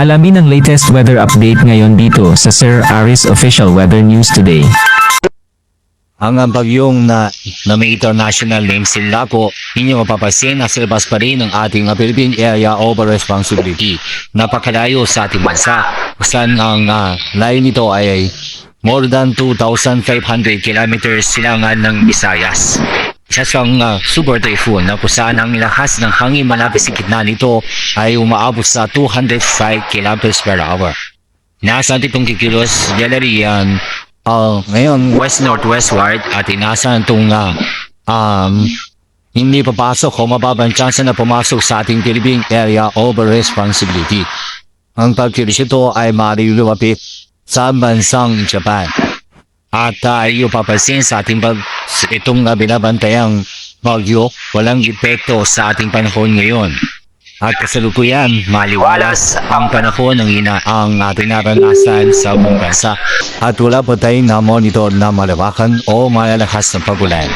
Alamin ang latest weather update ngayon dito sa Sir Aris Official Weather News Today. Ang bagyong na may international name Silako, inyong mapapansin na silabas pa rin ang ating Philippine Area of Responsibility. Napakalayo sa ating bansa. Saan ang layo nito ay more than 2,500 kilometers silangan ng Visayas. Isa siyang super typhoon na kung saan ang lakas ng hangin malapit sa gitna nito ay umaabot sa 205 kilometers per hour. Nasa 30 kilos Gallery yan ngayon west-northwestward at inasan itong hindi papasok o mababang chance na pumasok sa ating Philippine Area of Responsibility. Ang pagkilos ito ay maaaring lumapit sa bansang Japan. At tayo papansin sa ating itong binabantayang bagyo, walang epekto sa ating panahon ngayon. At kasalukuyan, maliwalas ang panahon ng ang ating naranasan sa buong bansa. At wala pa tayong na-monitor na malawakan o malalakas na pagulan.